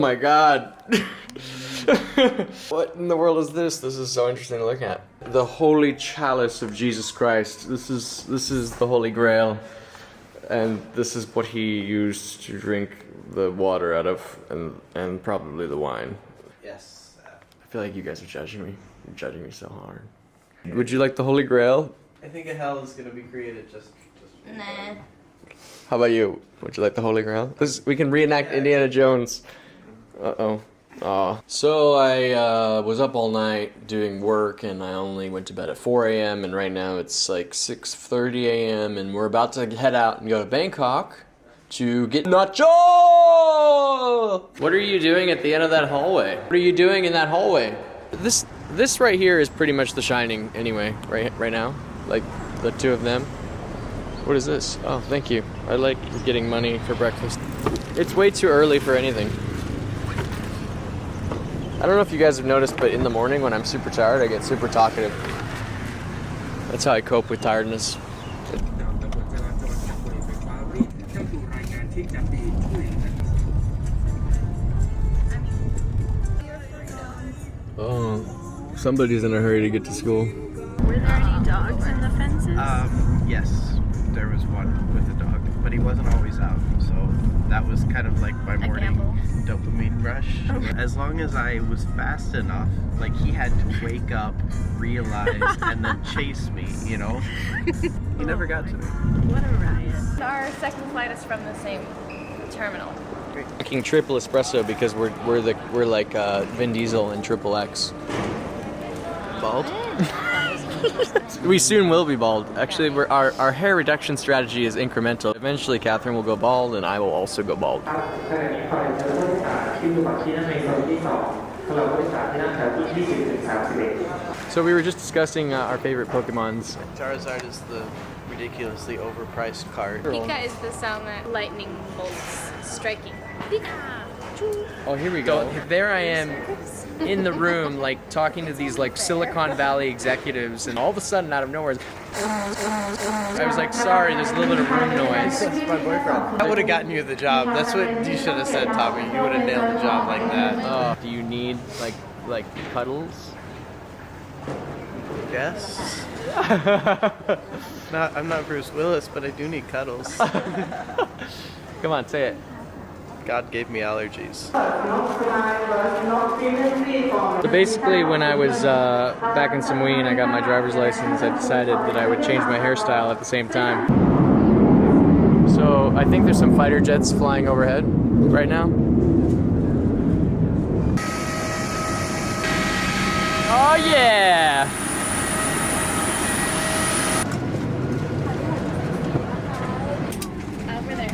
my god. What in the world is this? This is so interesting to look at. The holy chalice of Jesus Christ. This is the Holy Grail. And this is what he used to drink the water out of, and probably the wine. Yes. I feel like you guys are judging me. You're judging me so hard. Would you like the Holy Grail? I think a hell is gonna be created just Nah. How about you? Would you like the Holy Grail? We can reenact Indiana Jones. Uh-oh. Aw. So I was up all night doing work, and I only went to bed at 4 a.m. and right now it's like 6:30 a.m. and we're about to head out and go to Bangkok to get nacho! What are you doing at the end of that hallway? What are you doing in that hallway? This right here is pretty much The Shining anyway, right now. Like the two of them. What is this? Oh, thank you. I like getting money for breakfast. It's way too early for anything. I don't know if you guys have noticed, but in the morning when I'm super tired, I get super talkative. That's how I cope with tiredness. Oh, somebody's in a hurry to get to school. Were there any dogs in the fences? Yes, there was one with a dog, but he wasn't always out, so that was kind of like my morning dopamine rush. Okay. As long as I was fast enough, like he had to wake up, realize, and then chase me, you know? He never got to me. What a riot. Our second flight is from the same terminal. Drinking triple espresso because we're like Vin Diesel and Triple X. Bald? We soon will be bald. Actually, our hair reduction strategy is incremental. Eventually, Catherine will go bald, and I will also go bald. So we were just discussing our favorite Pokemons. Charizard is the ridiculously overpriced card. Pika is the sound that lightning bolts striking. Pika! Oh, here we go. There I am in the room, like talking to these like Silicon Valley executives, and all of a sudden, out of nowhere, I was like, "Sorry, there's a little bit of room noise." It's my boyfriend. That would have gotten you the job. That's what you should have said, Tommy. You would have nailed the job like that. Do you need like cuddles? Yes. I'm not Bruce Willis, but I do need cuddles. Come on, say it. God gave me allergies. So basically, when I was back in Samui and I got my driver's license, I decided that I would change my hairstyle at the same time. So I think there's some fighter jets flying overhead right now. Oh yeah! Over there.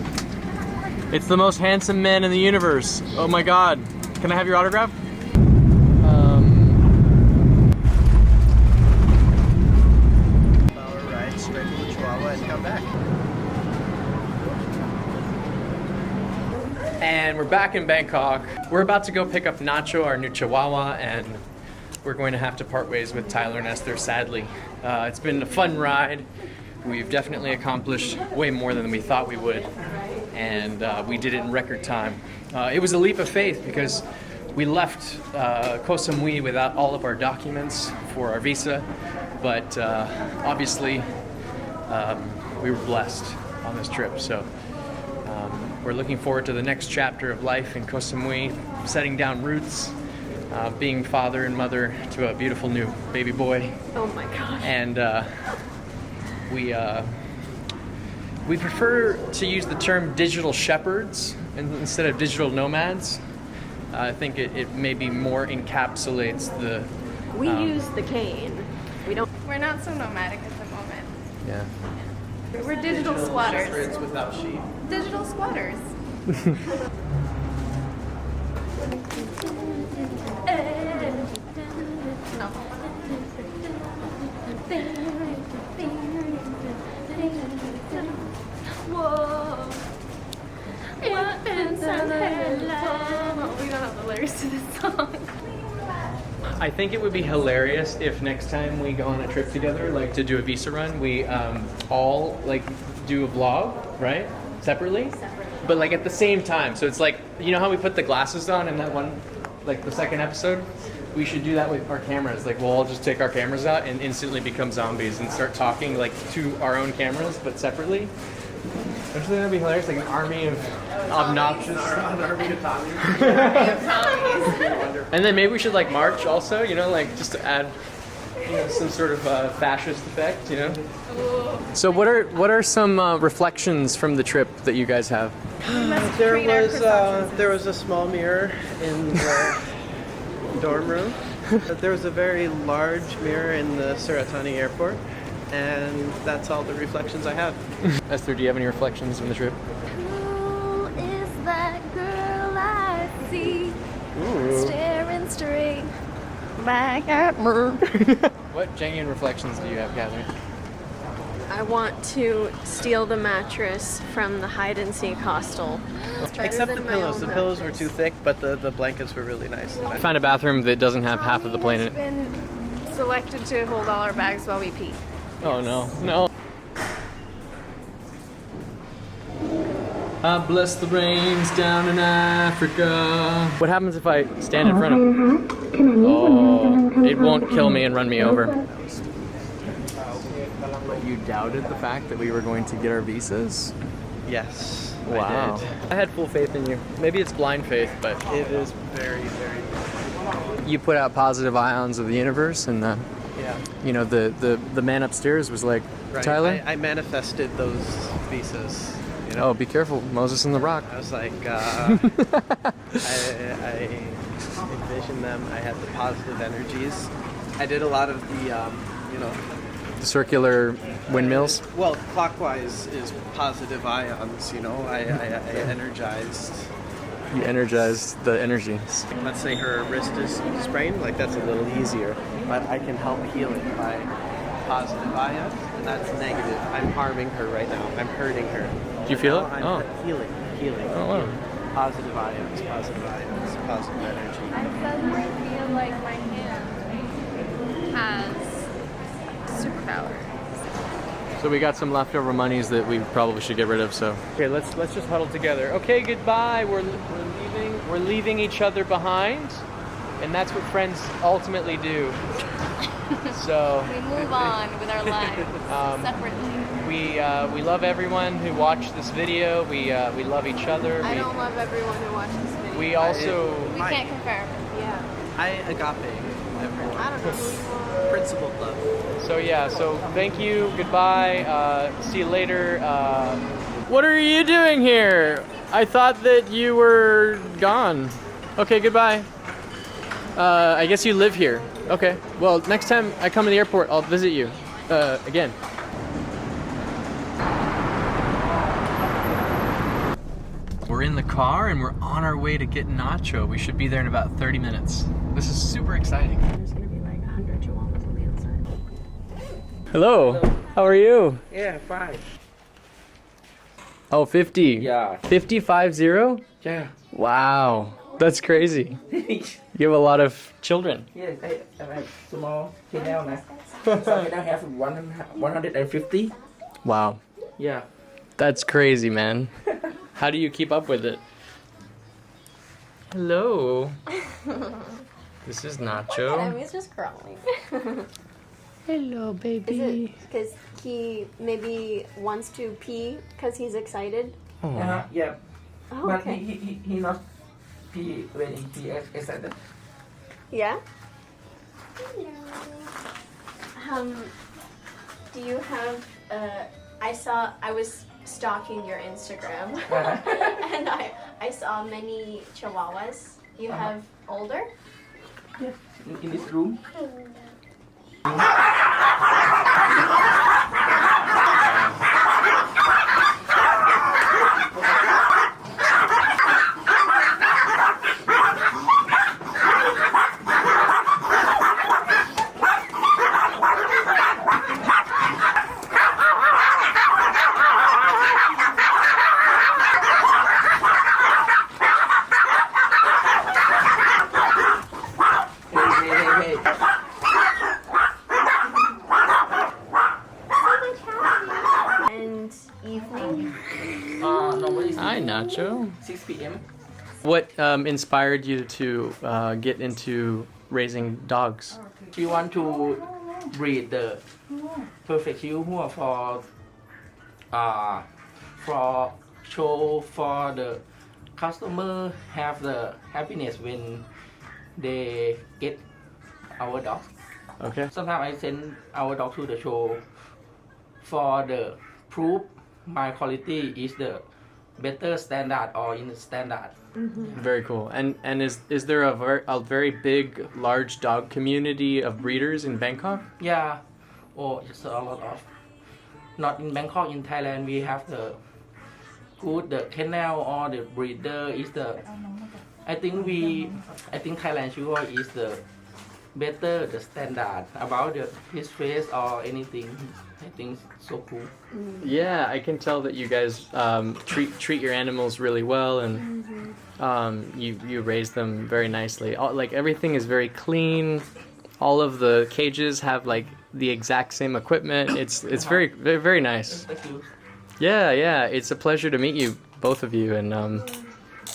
It's the most handsome man in the universe. Oh my god. Can I have your autograph? Power ride straight to the Chihuahua and come back. And we're back in Bangkok. We're about to go pick up Nacho, our new Chihuahua, and we're going to have to part ways with Tyler and Esther, sadly. It's been a fun ride. We've definitely accomplished way more than we thought we would, and we did it in record time. It was a leap of faith because we left Koh Samui without all of our documents for our visa, but obviously we were blessed on this trip. So we're looking forward to the next chapter of life in Koh Samui, setting down roots, being father and mother to a beautiful new baby boy. Oh my gosh. And we prefer to use the term digital shepherds instead of digital nomads. I think it maybe more encapsulates the... We use the cane. We're not so nomadic at the moment. Yeah. We're digital squatters. Shepherds without sheep. Digital squatters. No. Whoa. We don't have the lyrics to this song. I think it would be hilarious if next time we go on a trip together, like to do a visa run, we all like do a vlog, right? Separately? But like at the same time. So it's like You know how we put the glasses on in that one, like the second episode? We should do that with our cameras. Like we'll all just take our cameras out and instantly become zombies and start talking like to our own cameras, but separately. Don't you think that'd be hilarious? Like an army of obnoxious. An army of Tommies. And then maybe we should like march also, you know, like just to add, you know, some sort of fascist effect, you know. So what are some reflections from the trip that you guys have? There was a small mirror in the dorm room. There was a very large mirror in the Suratani airport, and that's all the reflections I have. Esther, do you have any reflections from the trip? Who is that girl I see staring straight back at me? What genuine reflections do you have, Catherine? I want to steal the mattress from the hide and seek hostel. Except the pillows. The pillows were too thick, but the blankets were really nice. I found a bathroom that doesn't have half of the plane in it. Been selected to hold all our bags while we pee. Oh no, no. I bless the rains down in Africa. What happens if I stand in front of him? Oh, it won't kill me and run me over. You doubted the fact that we were going to get our visas? Yes, Wow. I did. I had full faith in you. Maybe it's blind faith, but It is very, very. you put out positive ions of the universe, and Yeah. you know, the man upstairs was like, Right. Tyler? I manifested those visas. You know? Oh, be careful, Moses and the Rock. I was like, I envisioned them. I had the positive energies. I did a lot of the, you know, The circular windmills. well, clockwise is positive ions. You know, I energized. You energized the energy. Let's say her wrist is sprained, like that's a little easier, but I can help heal it by positive ions, and that's negative. I'm harming her right now. I'm hurting her. Do you feel it? I'm Oh. healing. Oh, wow. Positive ions, positive energy. I suddenly feel like my hand has superpower. So we got some leftover monies that we probably should get rid of. So okay, let's just huddle together. Okay, goodbye. We're leaving each other behind, and that's what friends ultimately do. So We move on with our lives separately. we love everyone who watched this video. We love each other. I don't love everyone who watches this video. We also We can't confirm. Yeah. I agape everyone. I don't know who you are. Principled love. So yeah, so thank you, goodbye, see you later. What are you doing here? I thought that you were gone. Okay, goodbye. I guess you live here. Okay, well, next time I come to the airport, I'll visit you, again. We're in the car and we're on our way to get Nacho. We should be there in about 30 minutes. This is super exciting. There's gonna be like 100 chihuahuas on the outside. Hello. How are you? Yeah, fine. Oh, 50. Yeah. 50-50? Yeah. Wow. That's crazy. You have a lot of children. Yes, I have small channel now. So I now have 150. Wow. Yeah. That's crazy, man. How do you keep up with it? Hello. This is Nacho. He's just crawling. Hello, Is baby. it because he maybe wants to pee because he's excited? Yeah. Oh, But okay. he not pee when he excited. Yeah? Do you have, I was stalking your Instagram and I saw many chihuahuas. You have older? Yeah. In this room. Hey. And evening? Normally Hi, Nacho. 6 p.m. What inspired you to get into raising dogs? We want to breed the perfect Chihuahua for show for the customer have the happiness when they get our dog. Okay. Sometimes I send our dog to the show for the proof my quality is the better standard or in the standard. Very cool. And is there a very big, large dog community of breeders in Bangkok? Yeah, oh, it's a lot of. Not in Bangkok, in Thailand, we have the kennel or the breeder is the. I think Thailand Chihuahua is the better the standard about his face or anything. I think so cool. Yeah, I can tell that you guys treat your animals really well, and you raise them very nicely. Like everything is very clean. All of the cages have like the exact same equipment. It's very, very, very nice. Thank you. Yeah. It's a pleasure to meet you, both of you, and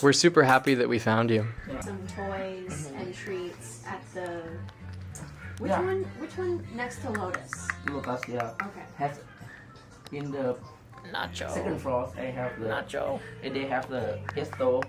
we're super happy that we found you. Some toys and treats at the. Yeah. Which one next to Lotus? Lotus, yeah. Okay. Has in the Nacho. second floor, I have the. Nacho. And they have the gesto.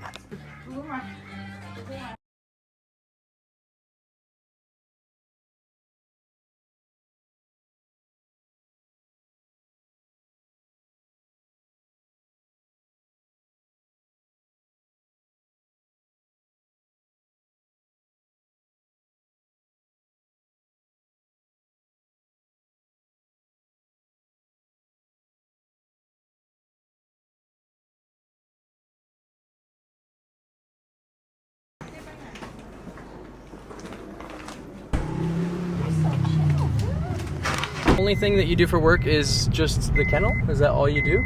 Only thing that you do for work is just the kennel? Is that all you do?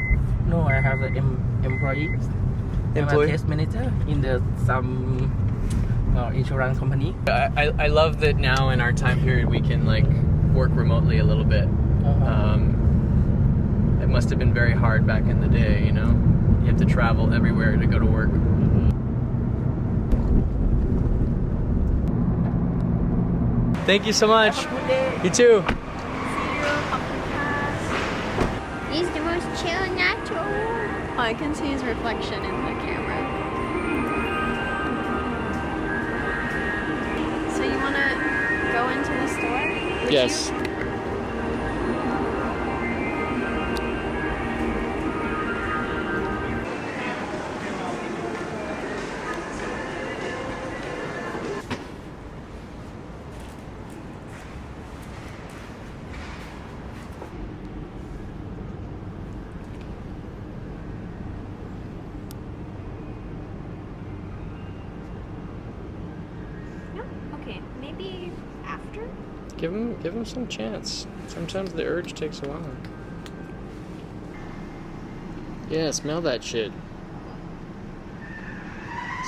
No, I have the employee. I'm a test manager in some insurance company. I love that now in our time period we can like work remotely a little bit. It must have been very hard back in the day, you know? You have to travel everywhere to go to work. Thank you so much. Have a good day. You too. He's the most chill natural. I can see his reflection in the camera. So you want to go into the store? Would Yes. you? Okay, maybe after? Give him some chance. Sometimes the urge takes a while. Yeah, smell that shit.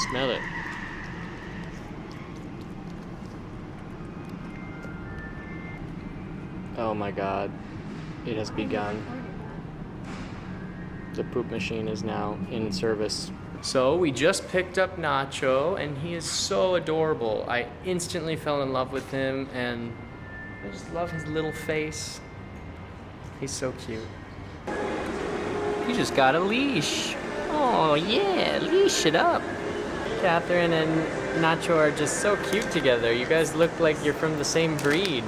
Smell it. Oh my god. It has begun. The poop machine is now in service. So we just picked up Nacho, and he is so adorable. I instantly fell in love with him, and I just love his little face. He's so cute. You just got a leash. Oh yeah, leash it up. Catherine and Nacho are just so cute together. You guys look like you're from the same breed.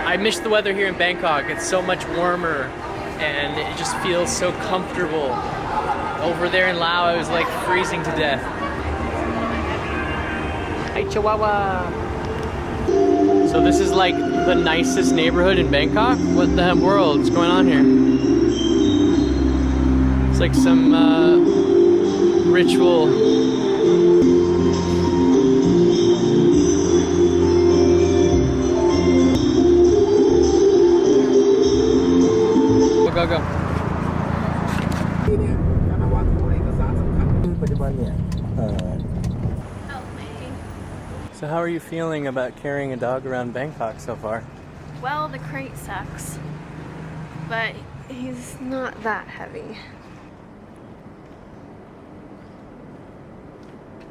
I miss the weather here in Bangkok. It's so much warmer and it just feels so comfortable. Over there in Laos, I was like freezing to death. Hi, Chihuahua. So this is like the nicest neighborhood in Bangkok? What the world is going on here? It's like some ritual. Go, go. การวางของเอกสารสำคัญปัจจุบันเนี่ย Say hi. how are you feeling about carrying a dog around Bangkok so far? Well, the crate sucks, but he's not that heavy.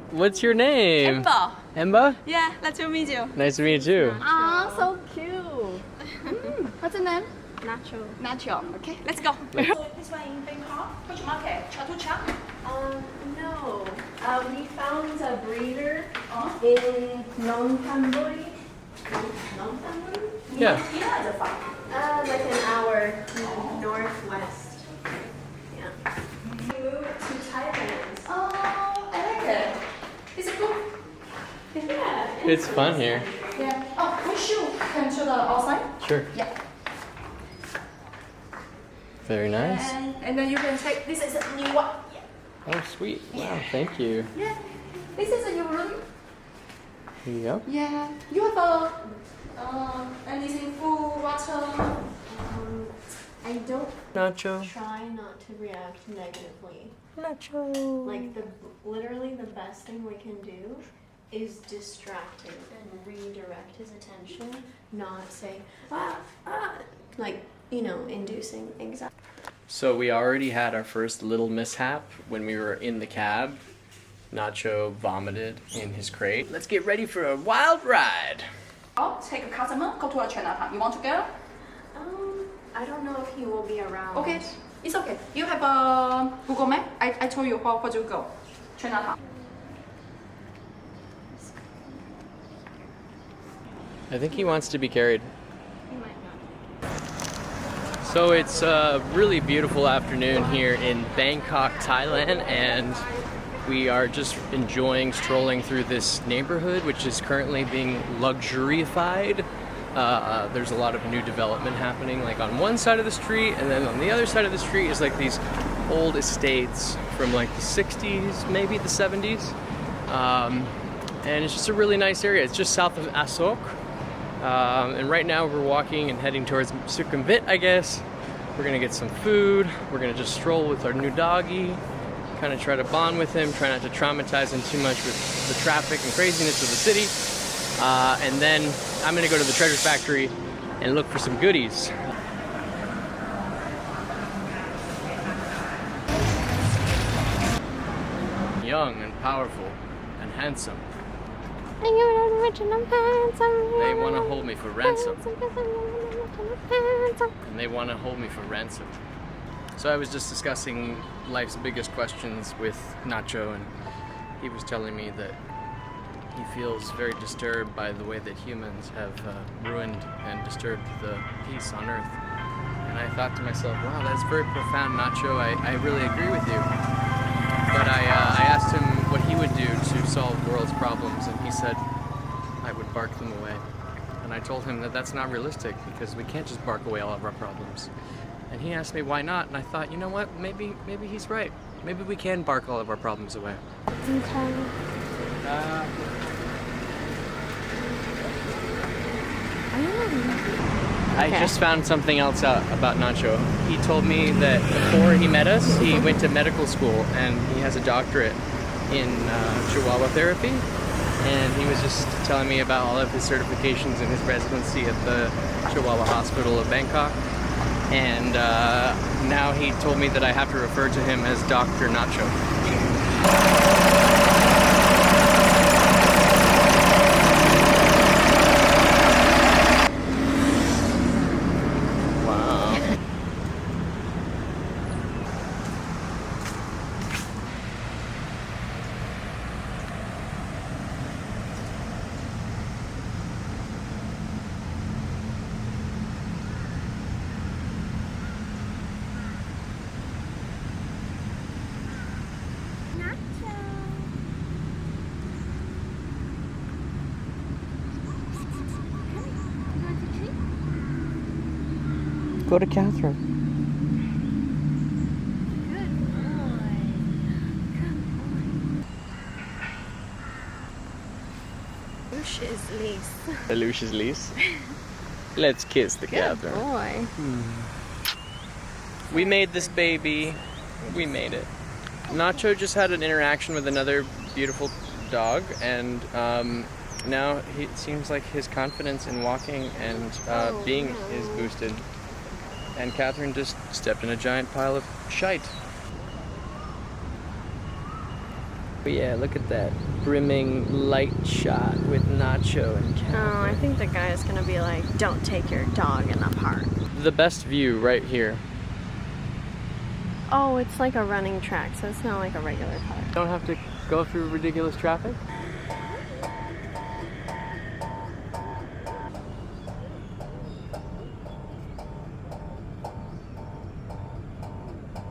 What's your name? Ember. Emma? Yeah, nice to meet you. Nice to meet you. Ah, so cute. What's your name? Nacho. Nacho. Okay, let's go. This one in Bangkok? Which market? Chatuchak? No. We found a breeder in Nong Tamburi. Nong Tamburi? Yeah. Like an hour northwest. Yeah. We moved to Thailand. Oh, I like it. Is it good? Yeah. It's fun here. Yeah. Oh, which shoe? Can show the outside? Sure. Yeah. Very nice. And then you can take, this is a new one. Oh, sweet. Wow, thank you. Yeah. This is a your room. Here you go. Yeah. You have a, anything, food, water? I don't Nacho. try not to react negatively. Nacho. Like literally the best thing we can do is distract him and redirect his attention, not say like, you know, inducing anxiety. So we already had our first little mishap when we were in the cab. Nacho vomited in his crate. Let's get ready for a wild ride. Oh, take a customer, go to a Chinatown. You want to go? I don't know if he will be around. Okay, it's okay. You have a Google Map? I told you where to go. Chinatown. I think he wants to be carried. He might not. So it's a really beautiful afternoon here in Bangkok, Thailand, and we are just enjoying strolling through this neighborhood, which is currently being luxurified. There's a lot of new development happening, like on one side of the street, and then on the other side of the street is like these old estates from like the 60s, maybe the 70s. And it's just a really nice area. It's just south of Asok. And right now we're walking and heading towards Sukhumvit, I guess. We're gonna get some food. We're gonna just stroll with our new doggy, kind of try to bond with him, try not to traumatize him too much with the traffic and craziness of the city. And then I'm gonna go to the treasure factory and look for some goodies. Young and powerful and handsome. They want to hold me for ransom. And they want to hold me for ransom. So I was just discussing life's biggest questions with Nacho, and he was telling me that he feels very disturbed by the way that humans have ruined and disturbed the peace on Earth. And I thought to myself, wow, that's very profound, Nacho. I really agree with you. But I asked him what he would do to solve the world's problems, and he said I would bark them away. And I told him that that's not realistic, because we can't just bark away all of our problems. And he asked me why not, and I thought, you know what, maybe he's right. Maybe we can bark all of our problems away. I just found something else out about Nacho. He told me that before he met us, he went to medical school and he has a doctorate in Chihuahua therapy. And he was just telling me about all of his certifications and his residency at the Chihuahua Hospital of Bangkok. And now he told me that I have to refer to him as Dr. Nacho. Go to Catherine. Lucius lease. The Lucius lease. Let's kiss the Catherine. Boy. We made this baby. We made it. Nacho just had an interaction with another beautiful dog, and now it seems like his confidence in walking and being is boosted. And Catherine just stepped in a giant pile of shite. But yeah, look at that brimming light shot with Nacho and Catherine. Oh, I think the guy is gonna be like, don't take your dog in the park. The best view right here. Oh, it's like a running track, so it's not like a regular park. Don't have to go through ridiculous traffic.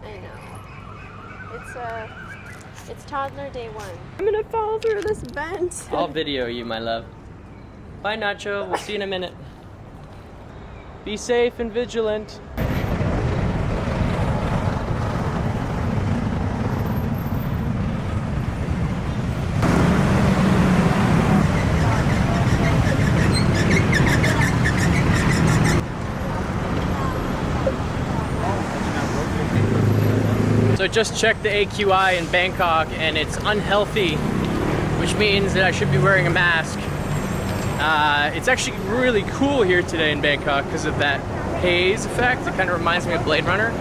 I know. It's toddler day 1. I'm gonna fall through this vent. I'll video you, my love. Bye, Nacho. We'll see you in a minute. Be safe and vigilant. So just checked the AQI in Bangkok and it's unhealthy, which means that I should be wearing a mask. It's actually really cool here today in Bangkok because of that haze effect. It kind of reminds me of Blade Runner.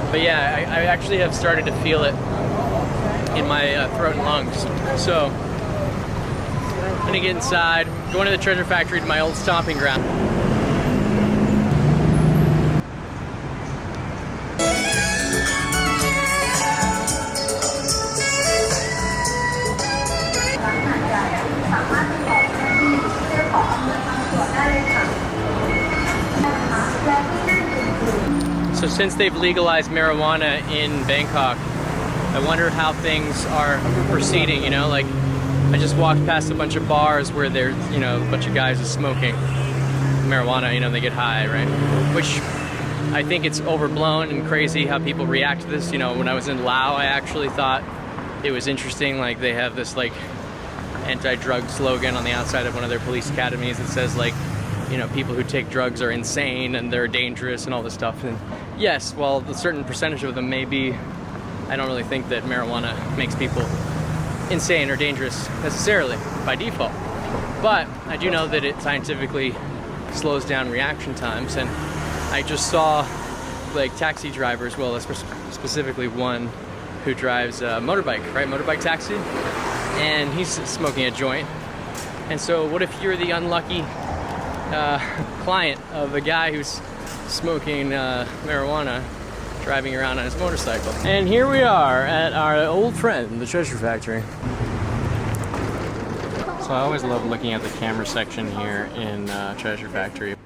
But yeah, I actually have started to feel it in my throat and lungs. So I'm gonna get inside, going to the treasure factory to my old stomping ground. So since they've legalized marijuana in Bangkok, I wonder how things are proceeding, you know? Like, I just walked past a bunch of bars where there's, you know, a bunch of guys are smoking marijuana, you know, they get high, right? Which I think it's overblown and crazy how people react to this. You know, when I was in Laos, I actually thought it was interesting. Like, they have this, like, anti-drug slogan on the outside of one of their police academies that says, like, you know, people who take drugs are insane and they're dangerous and all this stuff. And yes, while a certain percentage of them may be, I don't really think that marijuana makes people insane or dangerous necessarily by default. But I do know that it scientifically slows down reaction times. And I just saw, like, taxi drivers, well, specifically one who drives a motorbike, right? Motorbike taxi. And he's smoking a joint. And so what if you're the unlucky client of a guy who's smoking marijuana driving around on his motorcycle? And here we are at our old friend, the treasure factory. So I always love looking at the camera section here in treasure factory.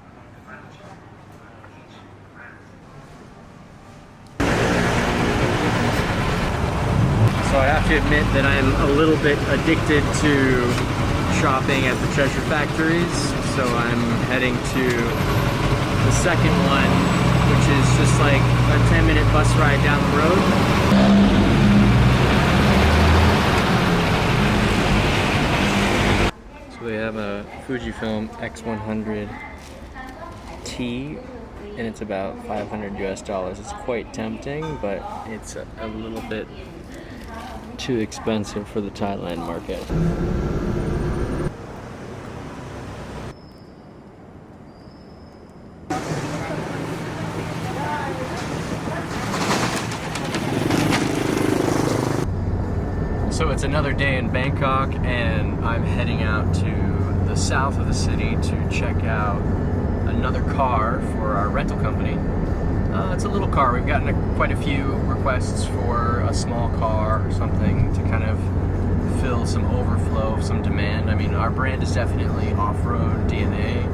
So I have to admit that I'm a little bit addicted to shopping at the treasure factories. So I'm heading to the second one, which is just like a 10-minute bus ride down the road. So they have a Fujifilm X100T, and it's about $500 US. It's quite tempting, but it's a little bit too expensive for the Thailand market. So it's another day in Bangkok, and I'm heading out to the south of the city to check out another car for our rental company. It's a little car. We've gotten quite a few requests for a small car or something to kind of fill some overflow, some demand. I mean, our brand is definitely off-road DNA,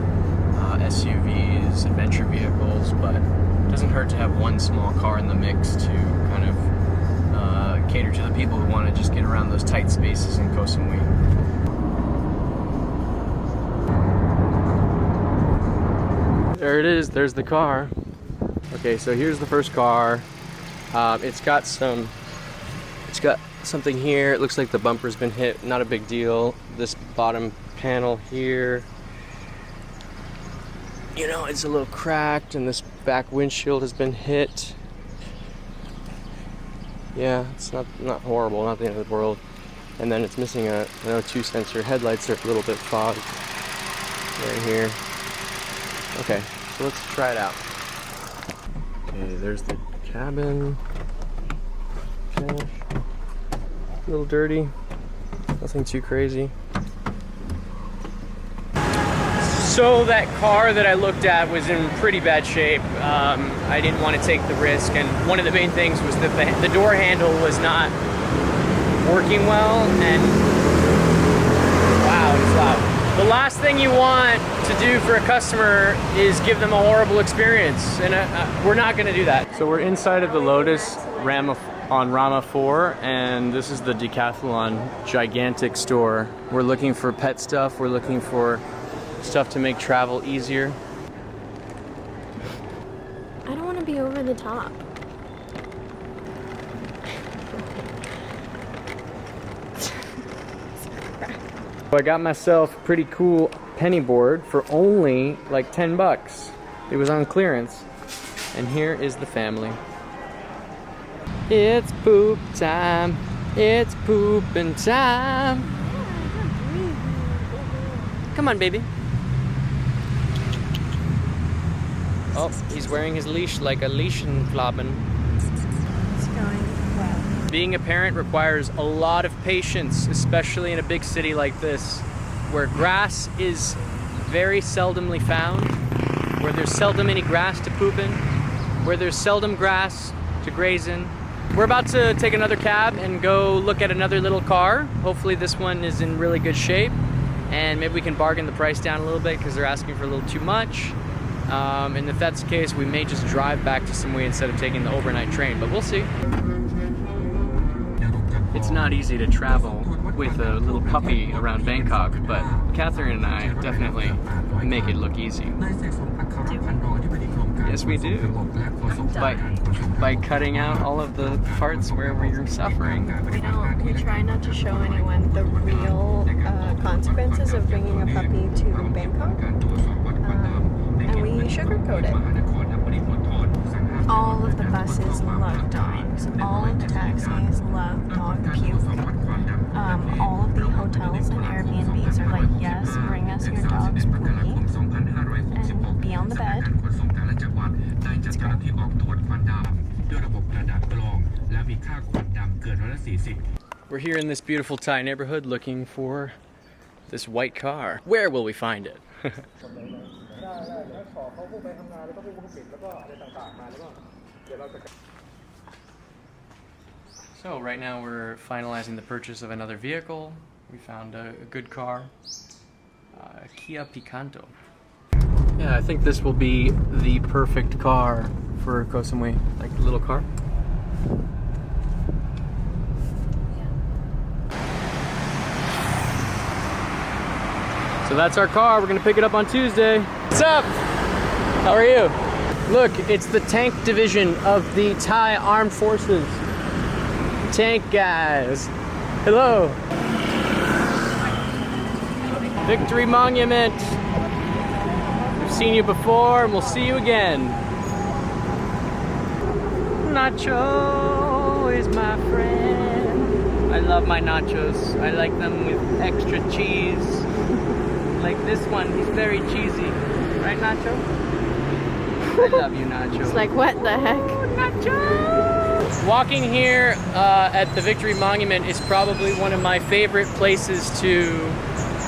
SUVs, adventure vehicles, but it doesn't hurt to have one small car in the mix to kind of cater to the people who want to just get around those tight spaces in Koh Samui. There it is, there's the car. Okay, so here's the first car. It's got something here. It looks like the bumper's been hit, not a big deal. This bottom panel here, you know, it's a little cracked, and this back windshield has been hit. Yeah, it's not horrible, not the end of the world. And then it's missing a O2 sensor. Headlights are a little bit fogged right here. Okay, so let's try it out. Okay, there's the cabin. Okay. A little dirty, nothing too crazy. So that car that I looked at was in pretty bad shape. I didn't want to take the risk, and one of the main things was that the door handle was not working well, and wow, it's loud. The last thing you want to do for a customer is give them a horrible experience, and we're not going to do that. So we're inside of the Lotus on Rama 4, and this is the Decathlon gigantic store. We're looking for pet stuff, we're looking for stuff to make travel easier. I don't want to be over the top. I got myself a pretty cool penny board for only like 10 bucks. It was on clearance. And here is the family. It's poop time. It's pooping time. Come on, baby. Oh, he's wearing his leash like a Leashenflaben. It's going well. Being a parent requires a lot of patience, especially in a big city like this, where grass is very seldomly found, where there's seldom any grass to poop in, where there's seldom grass to graze in. We're about to take another cab and go look at another little car. Hopefully this one is in really good shape, and maybe we can bargain the price down a little bit because they're asking for a little too much. And if that's the case, we may just drive back to Samui instead of taking the overnight train, but we'll see. It's not easy to travel with a little puppy around Bangkok, but Catherine and I definitely make it look easy. Yes, we do. By cutting out all of the parts where we're suffering. We try not to show anyone the real consequences of bringing a puppy to Bangkok. And we sugarcoat it. All of the buses love dogs. All of the taxis love dog puke. All of the hotels and Airbnbs are like, yes, bring us your dog's poopy and be on the bed. It's great. We're here in this beautiful Thai neighborhood looking for this white car. Where will we find it? So right now we're finalizing the purchase of another vehicle. We found a good car, Kia Picanto. Yeah, I think this will be the perfect car for Koh Samui, like the little car. So that's our car. We're gonna pick it up on Tuesday. What's up? How are you? Look, it's the tank division of the Thai Armed Forces. Tank guys. Hello. Victory Monument. We've seen you before and we'll see you again. Nacho is my friend. I love my nachos. I like them with extra cheese. Like this one, he's very cheesy. Right, Nacho? I love you, Nacho. It's like, what the heck? Nacho! Walking here at the Victory Monument is probably one of my favorite places to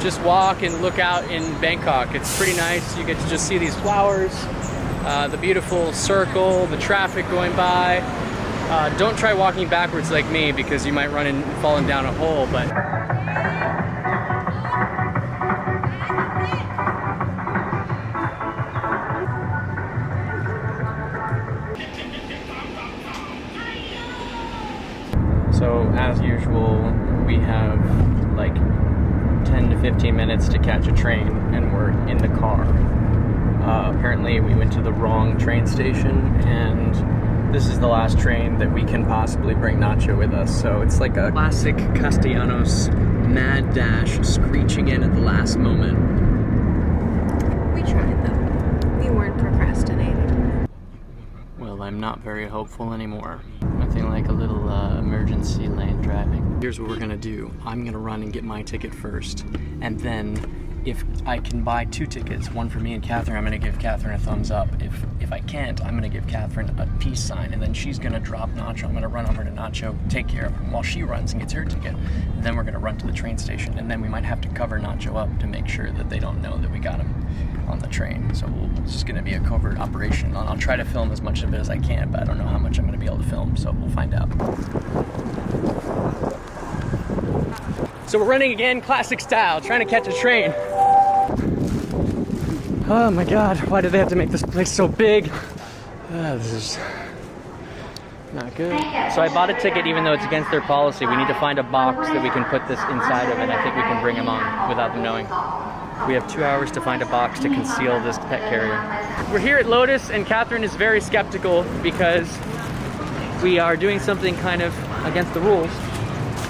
just walk and look out in Bangkok. It's pretty nice. You get to just see these flowers, the beautiful circle, the traffic going by. Don't try walking backwards like me because you might run and fall down a hole, but so as usual, we have like 10 to 15 minutes to catch a train and we're in the car. Apparently we went to the wrong train station and this is the last train that we can possibly bring Nacho with us. So it's like a classic Castellanos mad dash, screeching in at the last moment. We tried though. We weren't procrastinating. Well, I'm not very hopeful anymore. I something like a little emergency lane driving. Here's what we're gonna do. I'm gonna run and get my ticket first, and then if I can buy 2 tickets, one for me and Catherine, I'm gonna give Catherine a thumbs up. If I can't, I'm gonna give Catherine a peace sign, and then she's gonna drop Nacho. I'm gonna run over to Nacho, take care of him while she runs and gets her ticket. And then we're gonna run to the train station, and then we might have to cover Nacho up to make sure that they don't know that we got him on the train. So it's just gonna be a covert operation. I'll try to film as much of it as I can, but I don't know how much I'm gonna be able to film, so we'll find out. So we're running again, classic style, trying to catch a train. Oh my God, why did they have to make this place so big? This is not good. So I bought a ticket even though it's against their policy. We need to find a box that we can put this inside of, and I think we can bring them on without them knowing. We have 2 hours to find a box to conceal this pet carrier. We're here at Lotus, and Catherine is very skeptical because we are doing something kind of against the rules.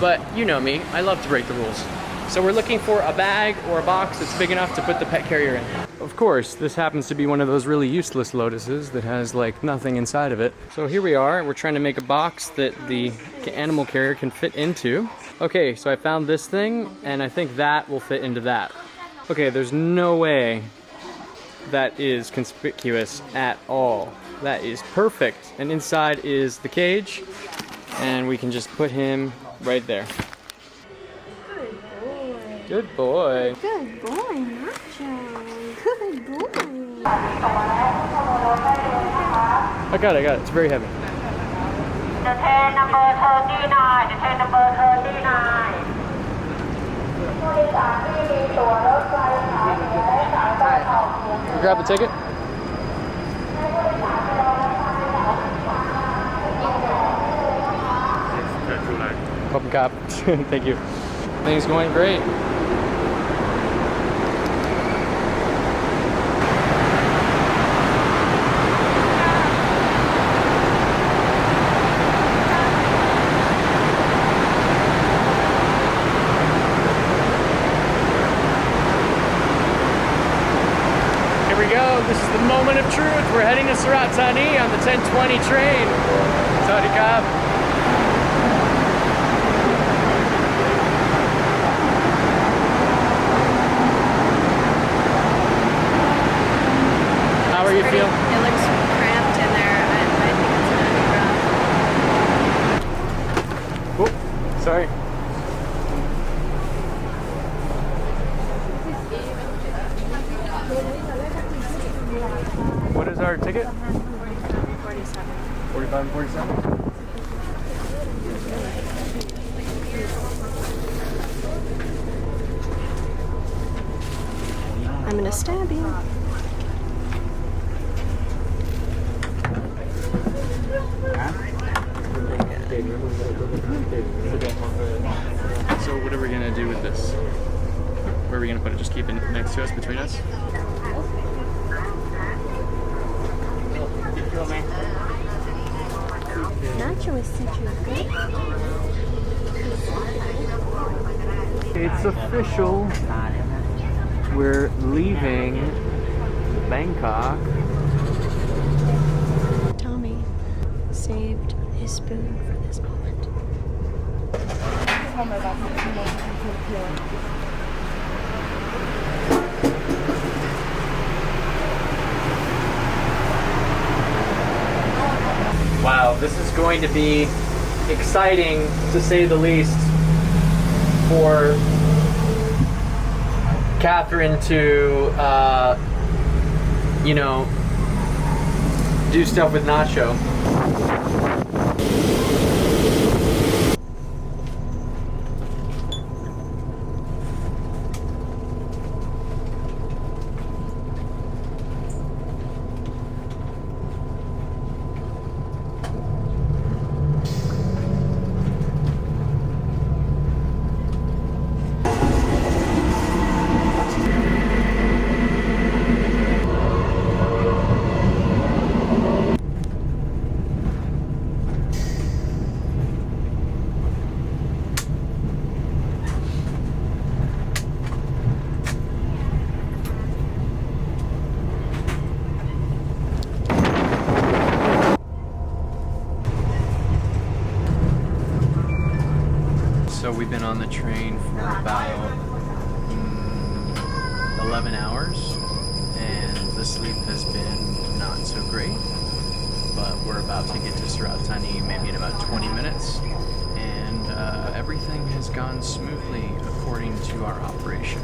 But you know me, I love to break the rules. So we're looking for a bag or a box that's big enough to put the pet carrier in. Of course, this happens to be one of those really useless Lotuses that has like nothing inside of it. So here we are, we're trying to make a box that the animal carrier can fit into. Okay, so I found this thing, and I think that will fit into that. Okay, there's no way that is conspicuous at all. That is perfect. And inside is the cage, and we can just put him right there. Good boy. Good boy, Nacho. Good boy. I got it, It's very heavy. Train number 39, train number 39. Grab the ticket. Open cop. Thank you. Things going great. Here we go. This is the moment of truth. We're heading to Surat Thani on the 10:20 train. Saudi Cop. How are you feeling? It looks cramped in there. I think it's gonna be rough. Oh, sorry. What is our ticket? 47. 45 and 47. I'm gonna stab you. So what are we gonna do with this? Where are we gonna put it? Just keep it next to us, between us? Nacho is such a good. It's official. We're leaving Bangkok. Tommy saved his spoon for this moment. Wow, this is going to be exciting to say the least for Catherine to, you know, do stuff with Nacho. we've been on the train for about 11 hours, and the sleep has been not so great, but we're about to get to Surat Thani maybe in about 20 minutes, and everything has gone smoothly according to our operation.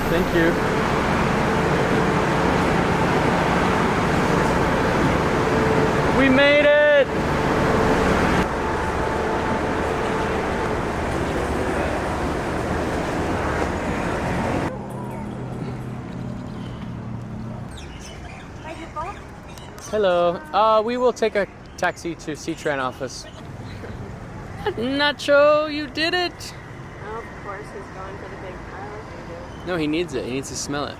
Thank you. We made it! Hello. We will take a taxi to C-Tran office. Nacho, you did it! Of course, he's going for the big pile. No, he needs it. He needs to smell it.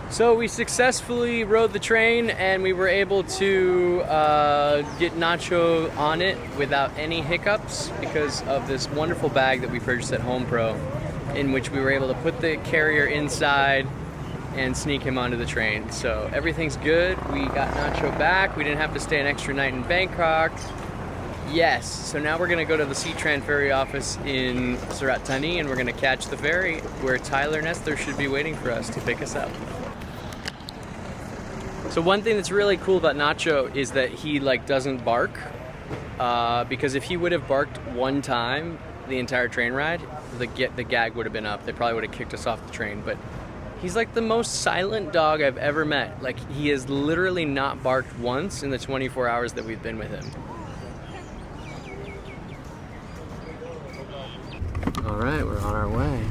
So we successfully rode the train, and we were able to get Nacho on it without any hiccups because of this wonderful bag that we purchased at Home Pro, in which we were able to put the carrier inside and sneak him onto the train. So everything's good. We got Nacho back. We didn't have to stay an extra night in Bangkok. Yes, so now we're gonna go to the C-Tran ferry office in Surat Thani, and we're gonna catch the ferry where Tyler and Esther should be waiting for us to pick us up. So one thing that's really cool about Nacho is that he doesn't bark, because if he would have barked one time the entire train ride, the gag would have been up. They probably would have kicked us off the train, but he's like the most silent dog I've ever met. Like, he has literally not barked once in the 24 hours that we've been with him. All right, we're on our way.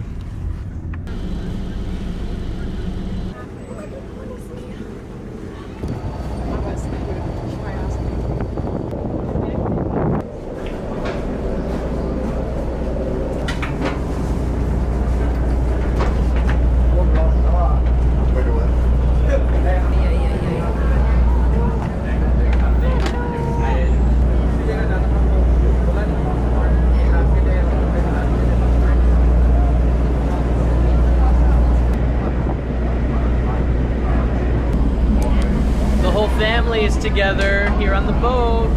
Family is together here on the boat.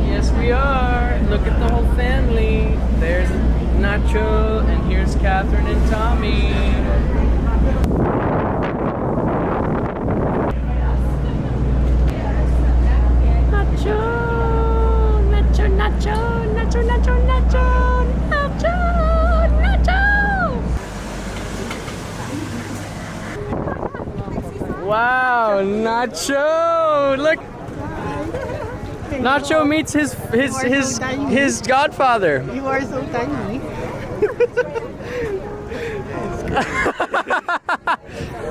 Yes, we are. Look at the whole family. There's Nacho, and here's Catherine and Tommy. Nacho, Nacho, Nacho, Nacho, Nacho, Nacho, Nacho, Nacho. Wow, Nacho! Look, Nacho meets his godfather. You are so tiny.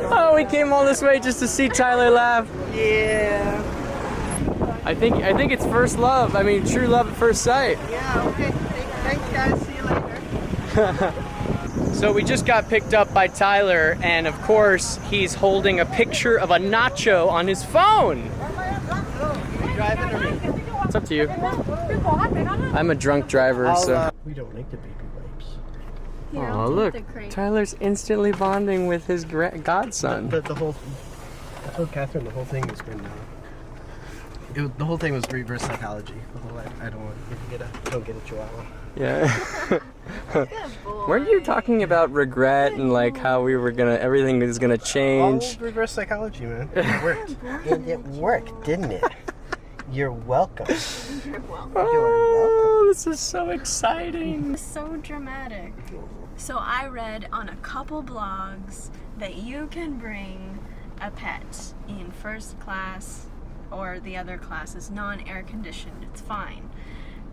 Oh, we came all this way just to see Tyler laugh. Yeah. I think it's first love. I mean, true love at first sight. Yeah. Okay. Thanks, guys. See you later. So we just got picked up by Tyler, and of course, he's holding a picture of a Nacho on his phone. It's up to you. I'm a drunk driver, so. We don't like the baby wipes. Oh, look. Tyler's instantly bonding with his godson. I told Catherine the whole thing has been. The whole thing was reverse psychology. The whole I don't get a chihuahua. Yeah. Weren't you talking about regret and like how we were everything is gonna change? All reverse psychology, man. It worked. It worked, didn't it? You're welcome. You're welcome. Oh, this is so exciting. So dramatic. So I read on a couple blogs that you can bring a pet in first class, or the other class is non-air conditioned. It's fine.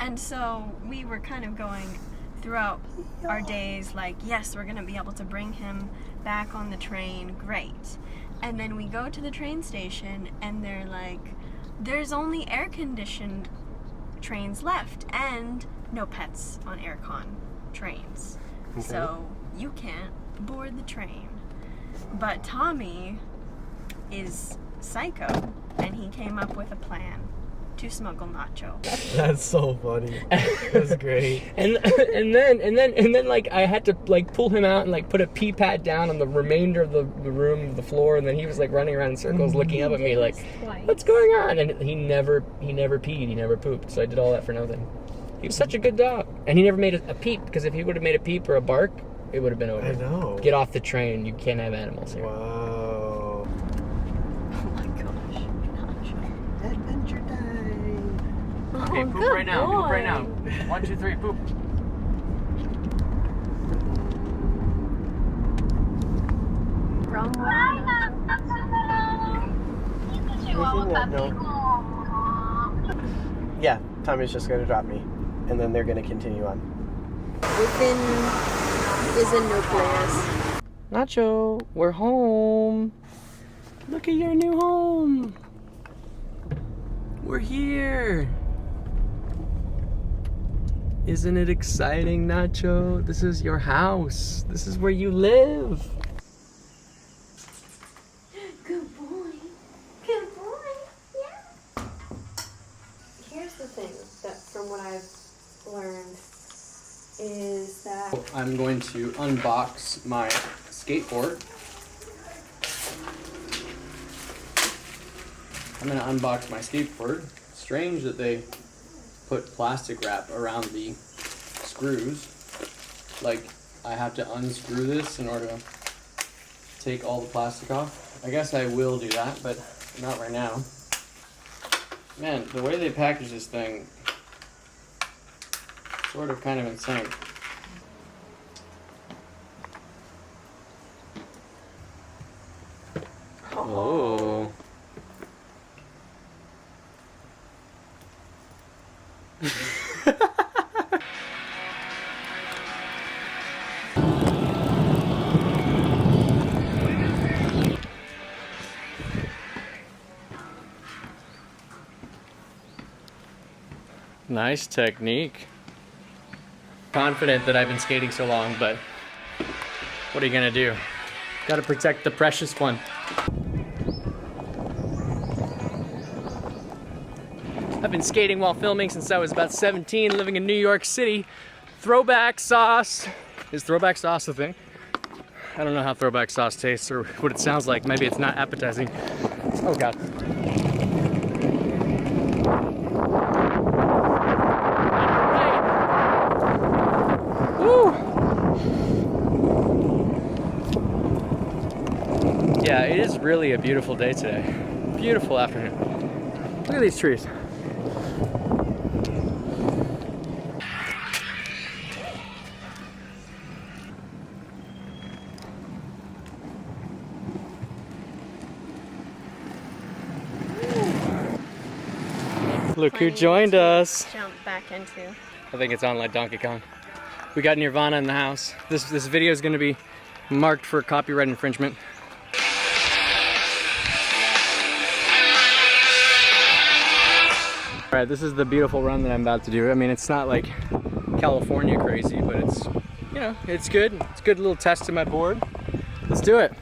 And so we were kind of going throughout our days like, yes, we're gonna be able to bring him back on the train, great. And then we go to the train station and they're like, there's only air conditioned trains left and no pets on aircon. trains. So you can't board the train. But Tommy is psycho, and he came up with a plan to smuggle Nacho. That's so funny. That's great. and then like I had to like pull him out and like put a pee pad down on the remainder of the room, the floor, and then he was like running around in circles looking up at me like, what's going on? And he never peed, he never pooped, so I did all that for nothing. He was such a good dog. And he never made a peep, because if he would have made a peep or a bark, it would have been over. I know. Get off the train, you can't have animals here. Wow. Oh my gosh, Nacho. Adventure time. Okay, poop right now, poop right now. 1, 2, 3, poop. Wrong one. Yeah, Tommy's just gonna drop me, and then they're gonna continue on. Within is a nucleus. Nacho, we're home. Look at your new home. We're here. Isn't it exciting, Nacho? This is your house. This is where you live. Good boy. Good boy. Yeah. Here's the thing that from what I've learned is that I'm going to unbox my skateboard. I'm going to unbox my skateboard. Strange that they put plastic wrap around the screws. Like, I have to unscrew this in order to take all the plastic off. I guess I will do that, but not right now. Man, the way they package this thing, sort of kind of insane. Oh. Nice technique. Confident that I've been skating so long, but what are you gonna do? Gotta protect the precious one. I've been skating while filming since I was about 17, living in New York City. Throwback sauce. Is throwback sauce a thing? I don't know how throwback sauce tastes or what it sounds like. Maybe it's not appetizing. Oh God. Woo! Yeah, it is really a beautiful day today. Beautiful afternoon. Look at these trees. Look who joined us. Jump back into. I think it's on like Donkey Kong. We got Nirvana in the house. This video is going to be marked for copyright infringement. All right, this is the beautiful run that I'm about to do. I mean, it's not like California crazy, but it's, you know, it's good. It's a good little test to my board. Let's do it.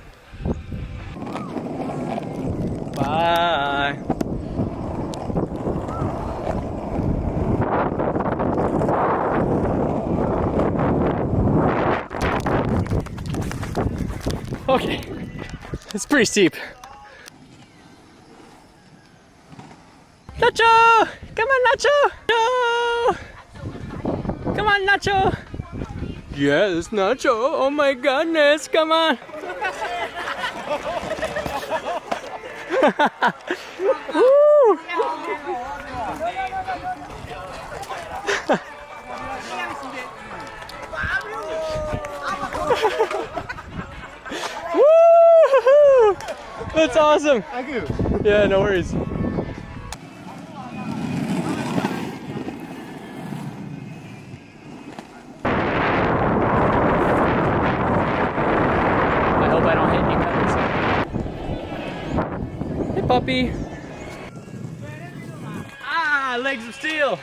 Bye. Okay, it's pretty steep. Nacho! Come on, Nacho! No! Come on, Nacho! Yes, Nacho! Oh my goodness, come on! Woo! Woo! That's awesome. Thank you. Yeah, no worries. I hope I don't hit any pebbles. Hey, puppy. Ah, legs of steel.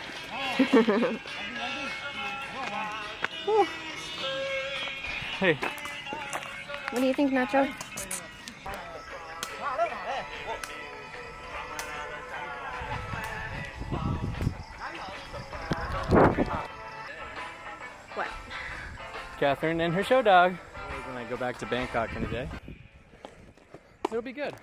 Hey. What do you think, Nacho? What? Catherine and her show dog. When I go back to Bangkok in a day, it'll be good.